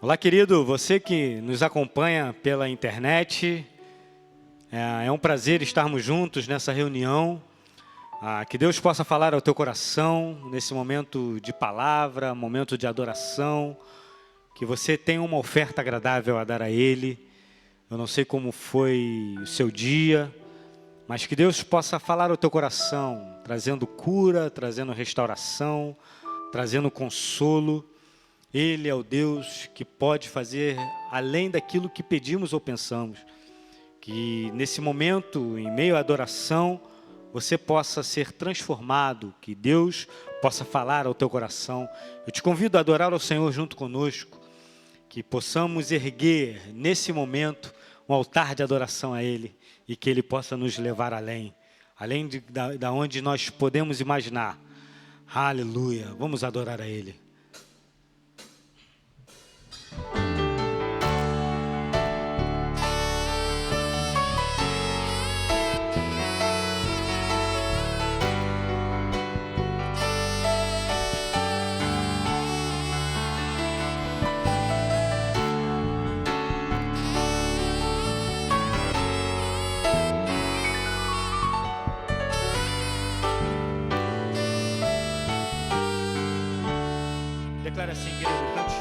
Olá, querido, você que nos acompanha pela internet, é um prazer estarmos juntos nessa reunião. Que Deus possa falar ao teu coração nesse momento de palavra, momento de adoração, que você tenha uma oferta agradável a dar a Ele. Eu não sei como foi o seu dia, mas que Deus possa falar ao teu coração, trazendo cura, trazendo restauração, trazendo consolo. Ele é o Deus que pode fazer além daquilo que pedimos ou pensamos. Que nesse momento, em meio à adoração, você possa ser transformado, que Deus possa falar ao teu coração. Eu te convido a adorar ao Senhor junto conosco, que possamos erguer nesse momento um altar de adoração a Ele e que Ele possa nos levar além da onde nós podemos imaginar. Aleluia! Vamos adorar a Ele. Declara assim, querido, cante.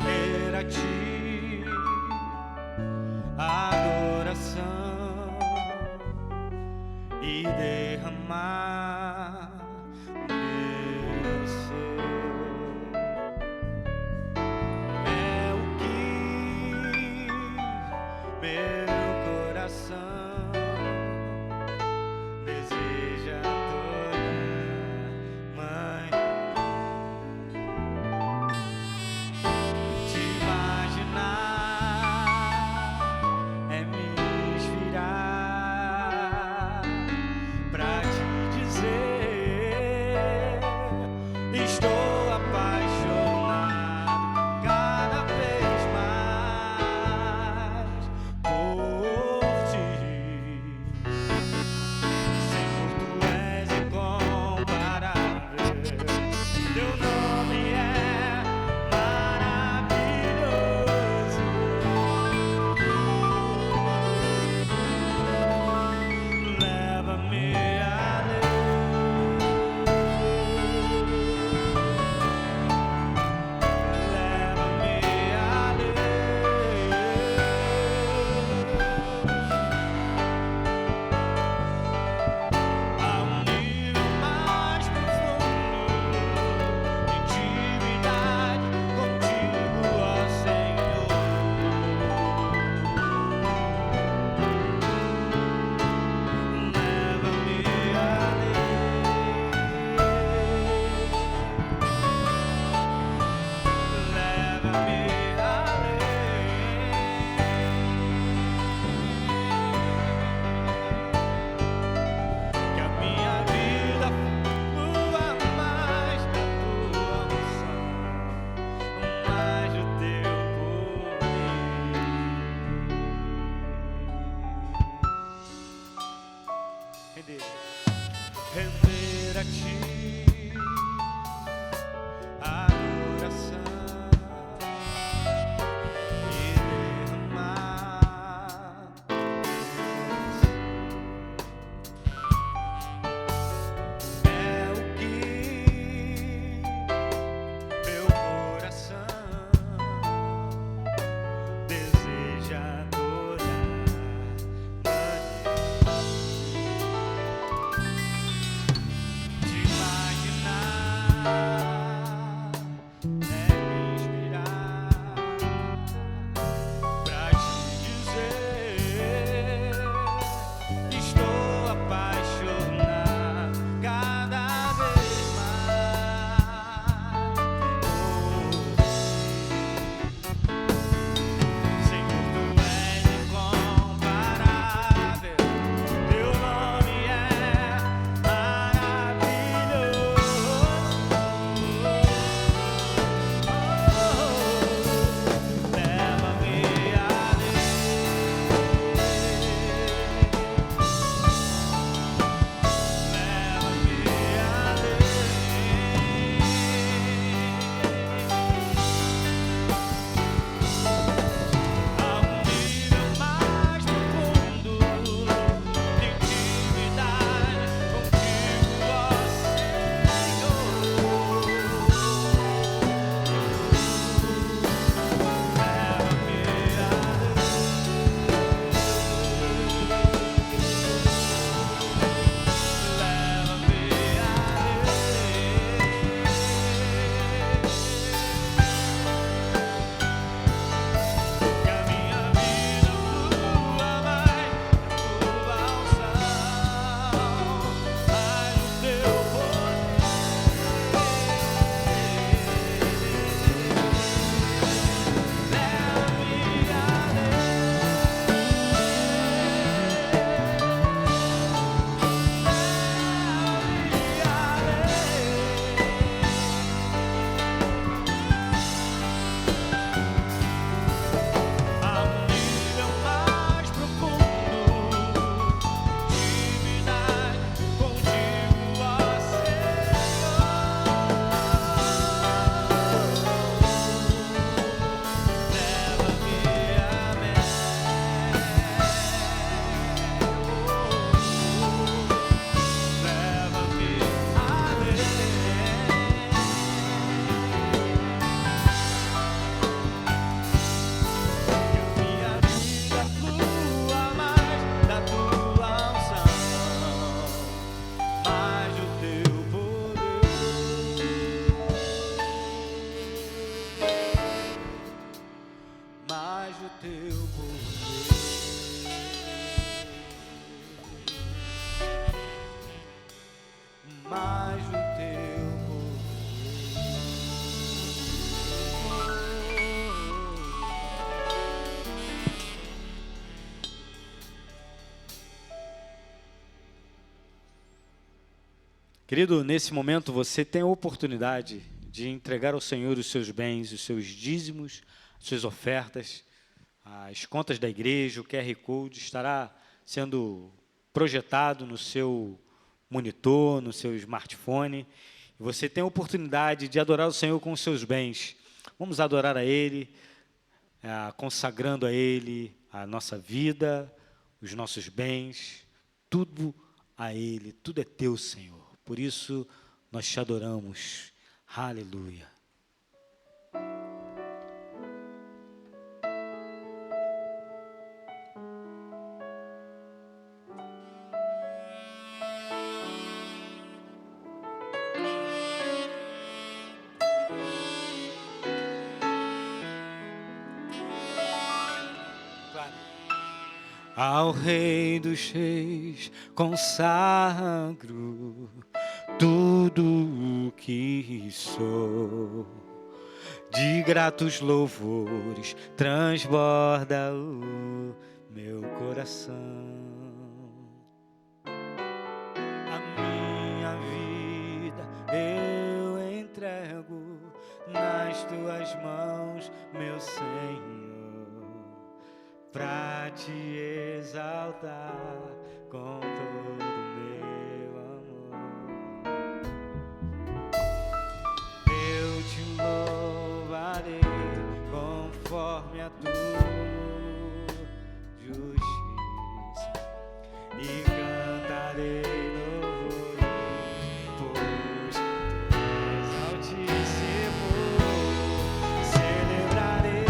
Ter a ti a adoração e derramar meu ser. É o que meu coração deseja toda manhã. Render a ti a adoração e derramar é o que meu coração deseja toda manhã. Querido, nesse momento você tem a oportunidade de entregar ao Senhor os seus bens, os seus dízimos, as suas ofertas, as contas da igreja, o QR Code estará sendo projetado no seu monitor, no seu smartphone. E você tem a oportunidade de adorar o Senhor com os seus bens. Vamos adorar a Ele, consagrando a Ele a nossa vida, os nossos bens, tudo a Ele, tudo é teu, Senhor. Por isso, nós te adoramos. Aleluia. Ao Rei dos Reis consagro tudo o que sou, de gratos louvores transborda o meu coração. A minha vida eu entrego nas tuas mãos, meu Senhor, pra te exaltar com todo o meu amor. Eu te louvarei conforme a tua justiça e cantarei louvores, pois tu és altíssimo. Celebrarei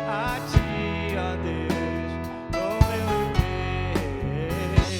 a ti, ó Deus, com meu viver.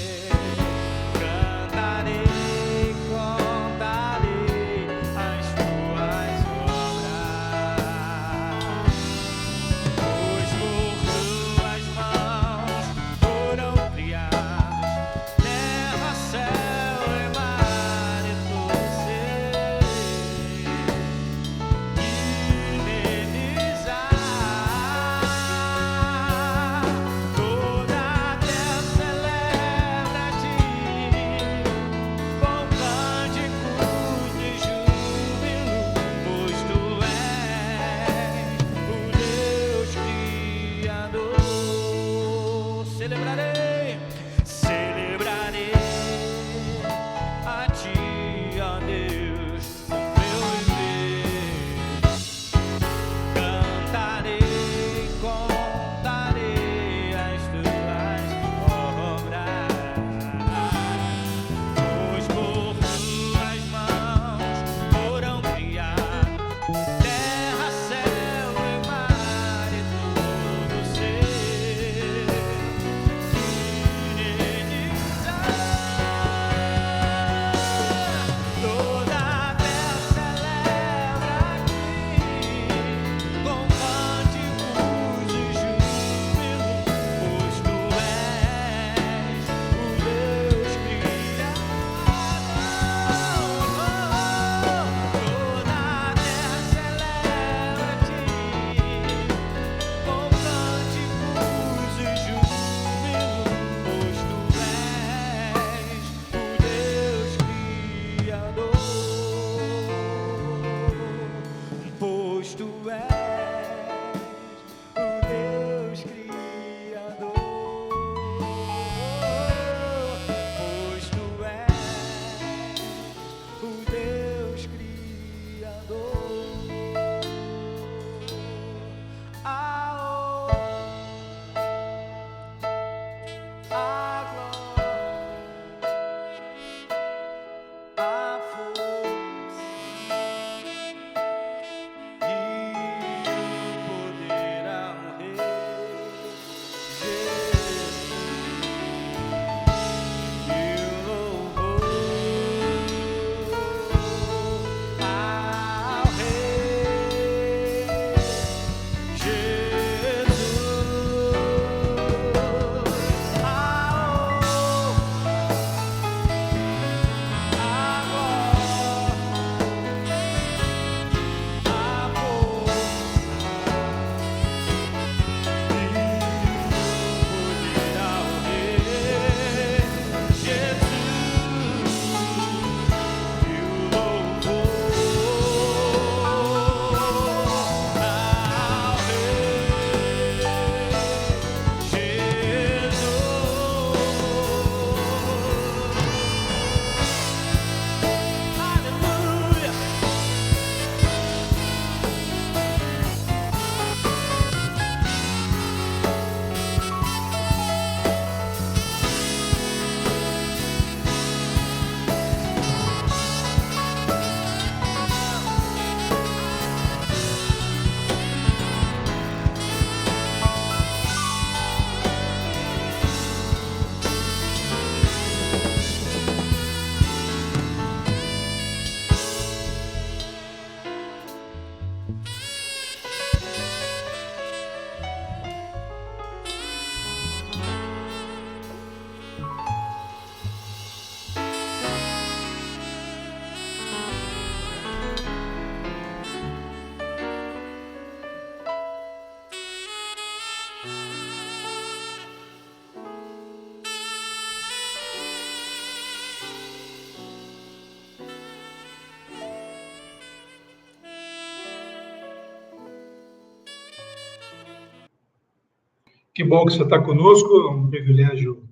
Que bom que você está conosco, é um privilégio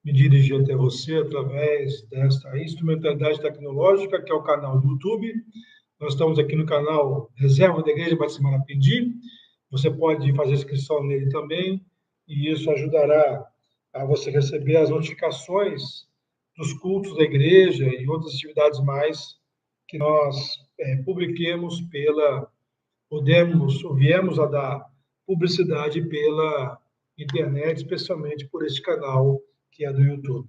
me dirigir até você através desta instrumentalidade tecnológica, que é o canal do YouTube. Nós estamos aqui no canal Reserva da Igreja Batismal Aprendi. Você pode fazer inscrição nele também, e isso ajudará a você receber as notificações dos cultos da igreja e outras atividades mais que nós publiquemos viemos a dar publicidade pela internet, especialmente por esse canal que é do YouTube.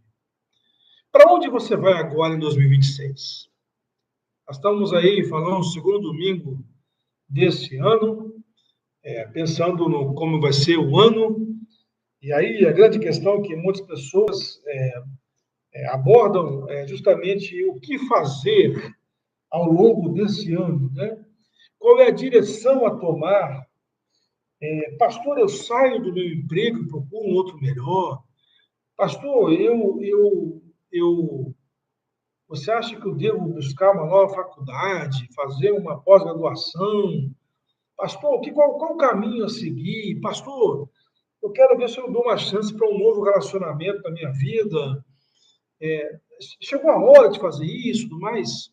Para onde você vai agora em 2026? Nós estamos aí falando no segundo domingo desse ano, pensando no como vai ser o ano, e aí a grande questão que muitas pessoas abordam é justamente o que fazer ao longo desse ano, né? Qual é a direção a tomar? Pastor, eu saio do meu emprego e procuro um outro melhor. Pastor, você acha que eu devo buscar uma nova faculdade, fazer uma pós-graduação? Pastor, qual o caminho a seguir? Pastor, eu quero ver se eu dou uma chance para um novo relacionamento na minha vida. Chegou a hora de fazer isso, tudo mais?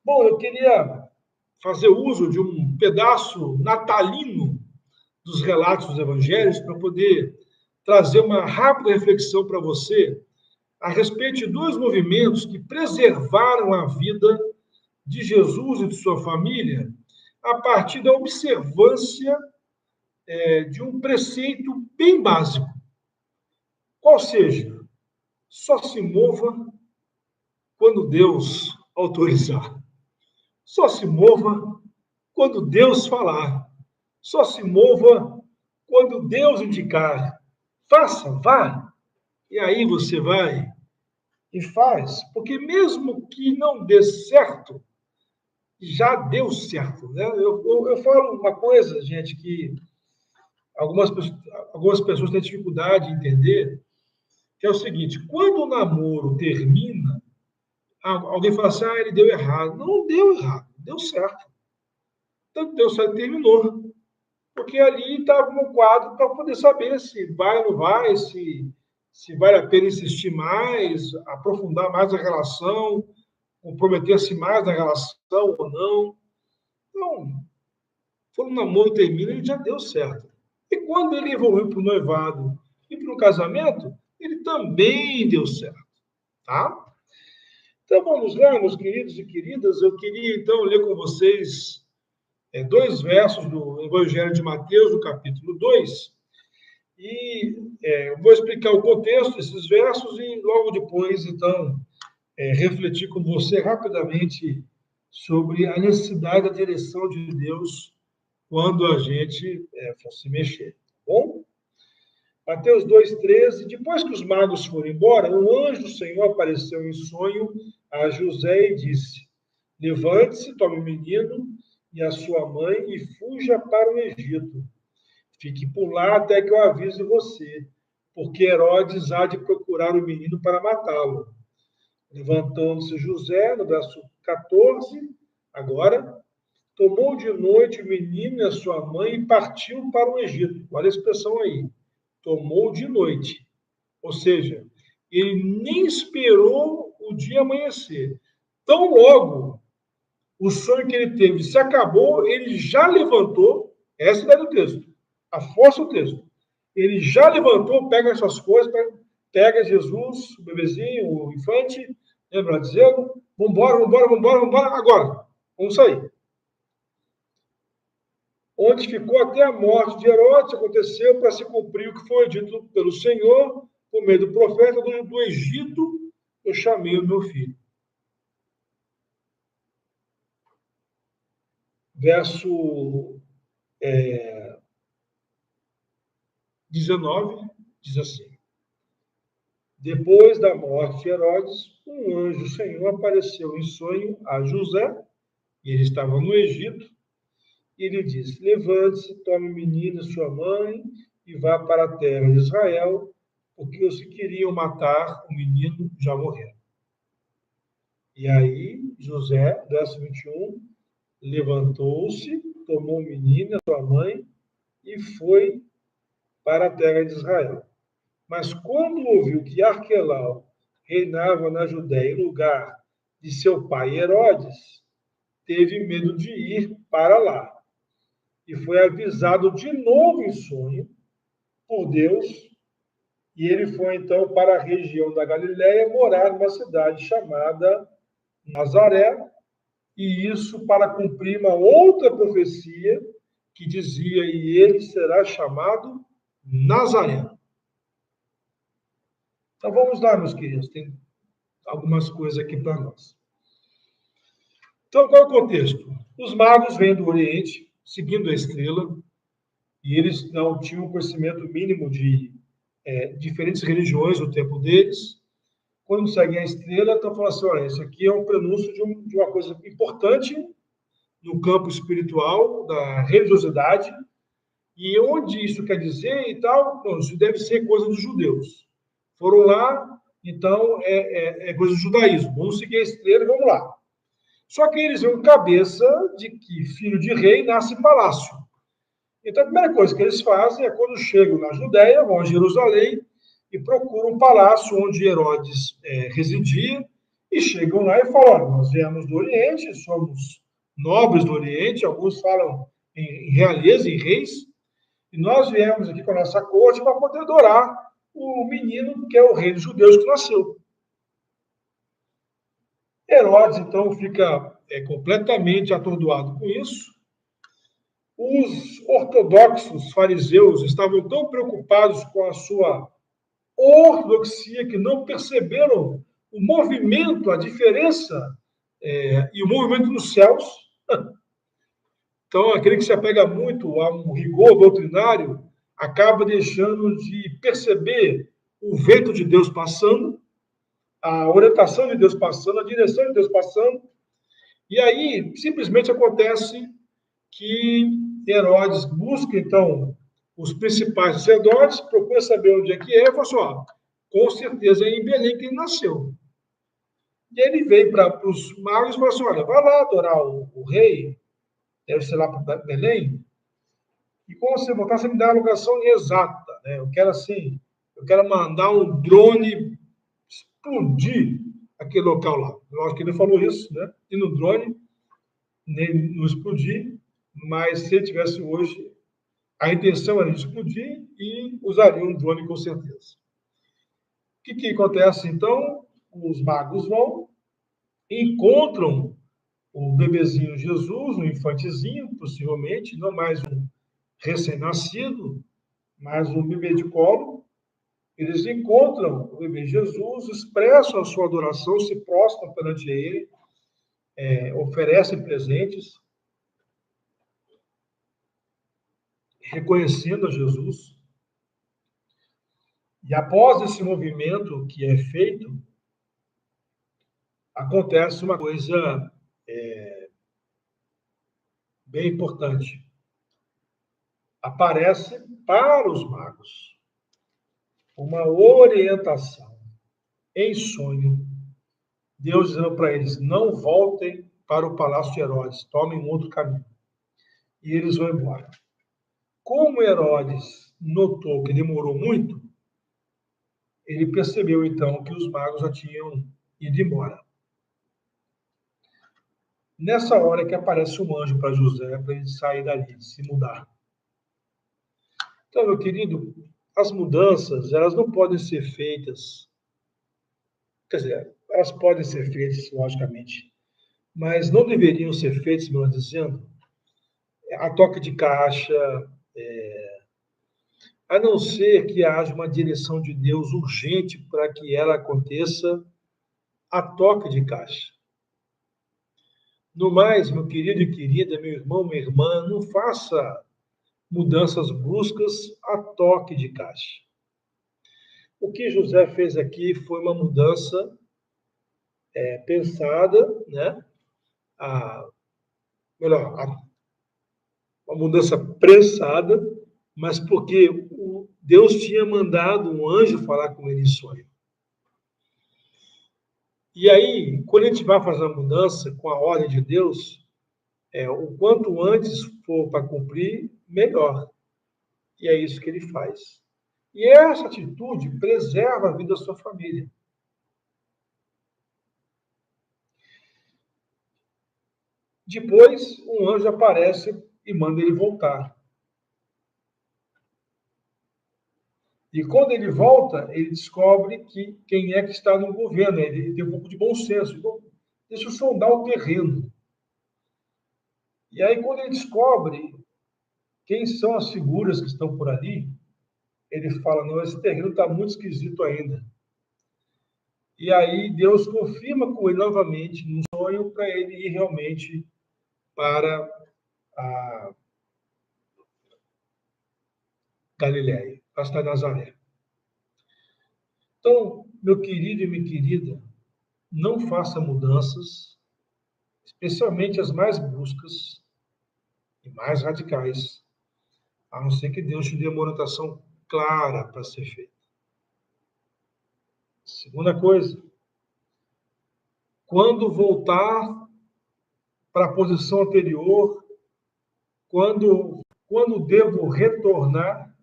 Bom, eu queria fazer uso de um pedaço natalino dos relatos dos evangelhos para poder trazer uma rápida reflexão para você a respeito de dois movimentos que preservaram a vida de Jesus e de sua família a partir da observância de um preceito bem básico. Qual seja, só se mova quando Deus autorizar. Só se mova quando Deus falar. Só se mova quando Deus indicar. Faça, vá. E aí você vai e faz. Porque mesmo que não dê certo, já deu certo. Né? Eu falo uma coisa, gente, que algumas pessoas têm dificuldade em entender, que é o seguinte: quando o namoro termina, alguém fala assim, ele deu errado. Não deu errado, deu certo. Tanto deu certo, terminou. Porque ali estava um quadro para poder saber se vai ou não vai, se vale a pena insistir mais, aprofundar mais a relação, comprometer-se mais na relação ou não. Então, quando o namoro termina, ele já deu certo. E quando ele evoluiu para o noivado e para o casamento, ele também deu certo. Tá? Então, vamos lá, meus queridos e queridas. Eu queria, então, ler com vocês dois versos do Evangelho de Mateus, do capítulo 2, e vou explicar o contexto desses versos e logo depois, então, refletir com você rapidamente sobre a necessidade da direção de Deus quando a gente for se mexer. Tá bom? Mateus 2,13. Depois que os magos foram embora, um anjo do Senhor apareceu em sonho a José e disse: levante-se, tome o menino e a sua mãe e fuja para o Egito. Fique por lá até que eu avise você, porque Herodes há de procurar o menino para matá-lo. Levantando-se José, no verso 14, agora, tomou de noite o menino e a sua mãe e partiu para o Egito. Olha a expressão aí. Tomou de noite. Ou seja, ele nem esperou o dia amanhecer. Tão logo o sonho que ele teve se acabou, ele já levantou, essa é a ideia do texto, a força do texto. Ele já levantou, pega as suas coisas, pega Jesus, o bebezinho, o infante, lembra dizendo, vambora, agora, vamos sair. Onde ficou até a morte de Herodes, aconteceu para se cumprir o que foi dito pelo Senhor, por meio do profeta, do Egito, eu chamei o meu filho. Verso 19, diz assim: depois da morte de Herodes, um anjo do Senhor apareceu em sonho a José, e ele estava no Egito, e ele disse: levante-se, tome o menino e sua mãe e vá para a terra de Israel, porque os que queriam matar o menino já morreram. E aí, José, verso 21, levantou-se, tomou o menino e a sua mãe e foi para a terra de Israel. Mas quando ouviu que Arquelau reinava na Judéia em lugar de seu pai Herodes, teve medo de ir para lá. E foi avisado de novo em sonho por Deus, e ele foi então para a região da Galiléia morar numa cidade chamada Nazaré, e isso para cumprir uma outra profecia que dizia: e ele será chamado Nazareno. Então vamos lá, meus queridos, tem algumas coisas aqui para nós. Então, qual é o contexto? Os magos vêm do Oriente, seguindo a estrela, e eles não tinham conhecimento mínimo de diferentes religiões no tempo deles. Quando seguem a estrela, estão falando assim: olha, isso aqui é um prenúncio de uma coisa importante no campo espiritual, da religiosidade, e onde isso quer dizer e tal, não, isso deve ser coisa dos judeus. Foram lá, então é coisa do judaísmo. Vamos seguir a estrela e vamos lá. Só que eles vão cabeça de que filho de rei nasce em palácio. Então, a primeira coisa que eles fazem é, quando chegam na Judéia, vão a Jerusalém e procuram um palácio onde Herodes residia, e chegam lá e falam: nós viemos do Oriente, somos nobres do Oriente, alguns falam em realeza, em reis, e nós viemos aqui com a nossa corte para poder adorar o menino que é o rei dos judeus que nasceu. Herodes, então, fica completamente atordoado com isso. Os ortodoxos fariseus estavam tão preocupados com a sua ortodoxia que não perceberam o movimento, a diferença e o movimento nos céus. Então, aquele que se apega muito a um rigor doutrinário acaba deixando de perceber o vento de Deus passando, a orientação de Deus passando, a direção de Deus passando, e aí simplesmente acontece que Herodes busca, então, os principais sacerdotes, procura saber onde é que é, e fala assim: ó, com certeza é em Belém que ele nasceu. E ele veio para os magos e falou assim: olha, vai lá adorar o rei, deve ser lá para Belém, e quando você voltar, você me dá a locação exata, né? Eu quero mandar um drone explodir aquele local lá. Eu acho que ele falou isso, né? E no drone, nem não explodir, mas se ele tivesse hoje, a intenção era de explodir e usaria um drone com certeza. O que acontece, então? Os magos vão, encontram o bebezinho Jesus, um infantezinho, possivelmente, não mais um recém-nascido, mas um bebê de colo. Eles encontram o bebê Jesus, expressam a sua adoração, se prostram perante ele, oferecem presentes, reconhecendo a Jesus. E após esse movimento que é feito, acontece uma coisa bem importante. Aparece para os magos uma orientação em sonho. Deus dizendo para eles: não voltem para o palácio de Herodes, tomem um outro caminho. E eles vão embora. Como Herodes notou que demorou muito, ele percebeu então que os magos já tinham ido embora. Nessa hora que aparece um anjo para José, para ele sair dali, se mudar. Então, meu querido, as mudanças, elas não podem ser feitas, quer dizer, elas podem ser feitas, logicamente, mas não deveriam ser feitas, melhor dizendo, a toque de caixa, a não ser que haja uma direção de Deus urgente para que ela aconteça a toque de caixa. No mais, meu querido e querida, meu irmão, minha irmã, não faça mudanças bruscas a toque de caixa. O que José fez aqui foi uma mudança pensada, né? Uma mudança pressada, mas porque Deus tinha mandado um anjo falar com ele em sonho. E aí, quando a gente vai fazer a mudança com a ordem de Deus, o quanto antes for para cumprir, melhor. E é isso que ele faz. E essa atitude preserva a vida da sua família. Depois, um anjo aparece e manda ele voltar. E quando ele volta, ele descobre que quem é que está no governo. Ele tem um pouco de bom senso. Então, deixa eu sondar o terreno. E aí, quando ele descobre quem são as figuras que estão por ali, ele fala, não, esse terreno está muito esquisito ainda. E aí Deus confirma com ele novamente, num sonho, para ele ir realmente para a Galiléia, para Nazaré. Então, meu querido e minha querida, não faça mudanças, especialmente as mais bruscas e mais radicais, a não ser que Deus te dê uma orientação clara para ser feita. Segunda coisa, quando voltar para a posição anterior, quando devo retornar,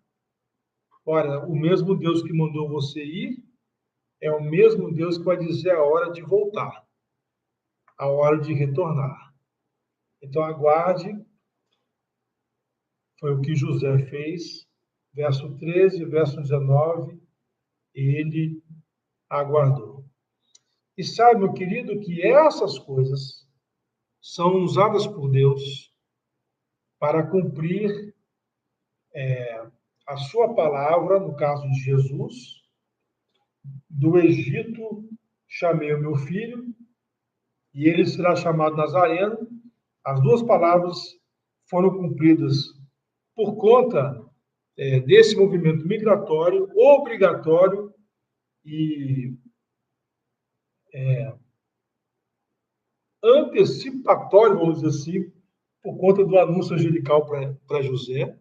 olha, o mesmo Deus que mandou você ir é o mesmo Deus que vai dizer a hora de voltar, a hora de retornar. Então, aguarde. Foi o que José fez, verso 13, verso 19, ele aguardou. E sabe, meu querido, que essas coisas são usadas por Deus para cumprir a sua palavra, no caso de Jesus, do Egito chamei o meu filho, e ele será chamado Nazareno. As duas palavras foram cumpridas por conta desse movimento migratório, obrigatório e antecipatório, vamos dizer assim, por conta do anúncio angelical para José.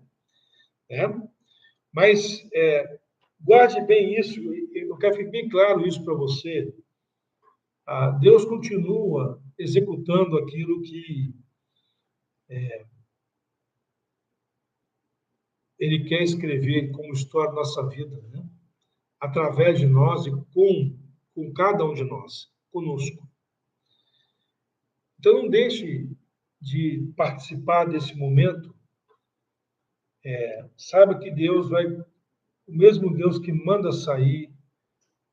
Né? Mas guarde bem isso, eu quero ficar bem claro isso para você. Deus continua executando aquilo que Ele quer escrever como história da nossa vida, né? Através de nós e com cada um de nós, conosco. Então, não deixe de participar desse momento. Saiba que Deus vai, o mesmo Deus que manda sair,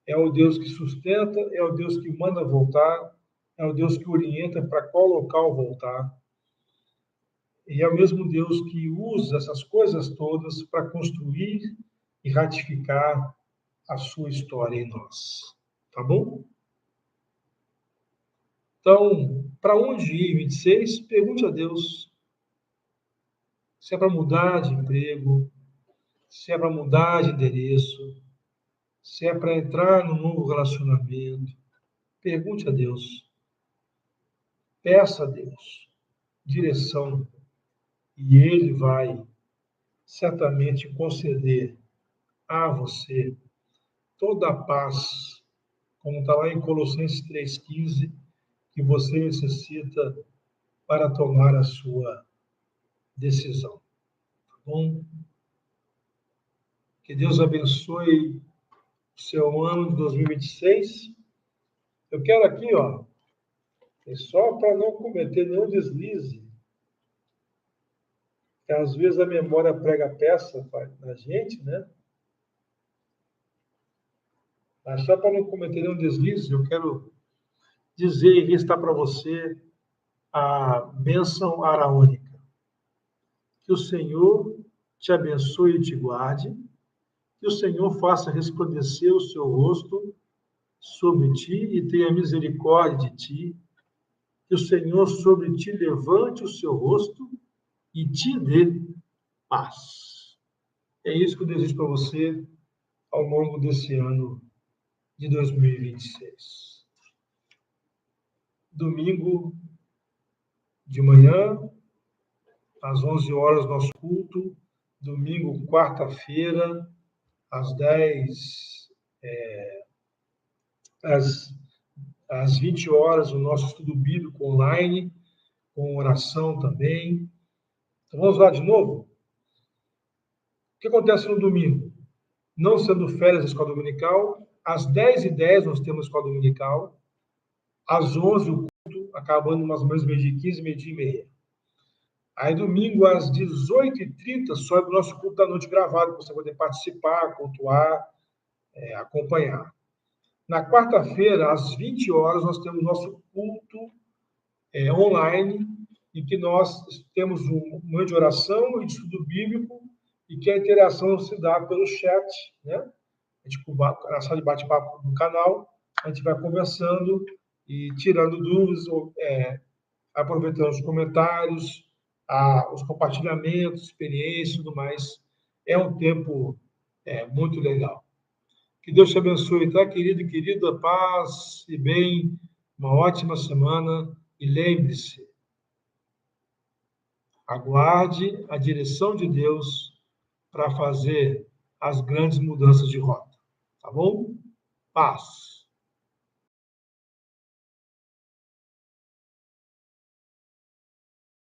é o Deus que sustenta, é o Deus que manda voltar, é o Deus que orienta para qual local voltar. E é o mesmo Deus que usa essas coisas todas para construir e ratificar a sua história em nós. Tá bom? Então, para onde ir em 26? Pergunte a Deus se é para mudar de emprego, se é para mudar de endereço, se é para entrar num novo relacionamento. Pergunte a Deus. Peça a Deus direção e Ele vai certamente conceder a você toda a paz, como está lá em Colossenses 3,15, que você necessita para tomar a sua decisão. Tá bom? Que Deus abençoe o seu ano de 2026. Eu quero aqui, ó, só para não cometer nenhum deslize, que às vezes a memória prega peça na gente, né? Mas só para não cometer nenhum deslize, eu quero dizer e listar para você a bênção araônica. Que o Senhor te abençoe e te guarde, que o Senhor faça resplandecer o seu rosto sobre ti e tenha misericórdia de ti, que o Senhor sobre ti levante o seu rosto e te dê paz. É isso que eu desejo para você ao longo desse ano de 2026. Domingo de manhã, às 11 horas, nosso culto. Domingo, quarta-feira, às 10, às 20 horas, o nosso estudo bíblico online, com oração também. Então, vamos lá de novo? que acontece no domingo? Não sendo férias da escola dominical, às 10h10 nós temos escola dominical, às 11 o culto, acabando mais ou menos meio-dia e 15, meio-dia e meia. Aí, domingo, às 18h30, sobe o nosso culto da noite gravado, para você poder participar, cultuar, acompanhar. Na quarta-feira, às 20 horas, nós temos nosso culto online, em que nós temos um momento de oração e de estudo bíblico, e que a interação se dá pelo chat, né? A gente, na sala de bate-papo do canal, a gente vai conversando e tirando dúvidas, aproveitando os comentários, os compartilhamentos, experiências e tudo mais. É um tempo muito legal. Que Deus te abençoe, tá, querido e querida? Paz e bem, uma ótima semana. E lembre-se, aguarde a direção de Deus para fazer as grandes mudanças de rota. Tá bom? Paz.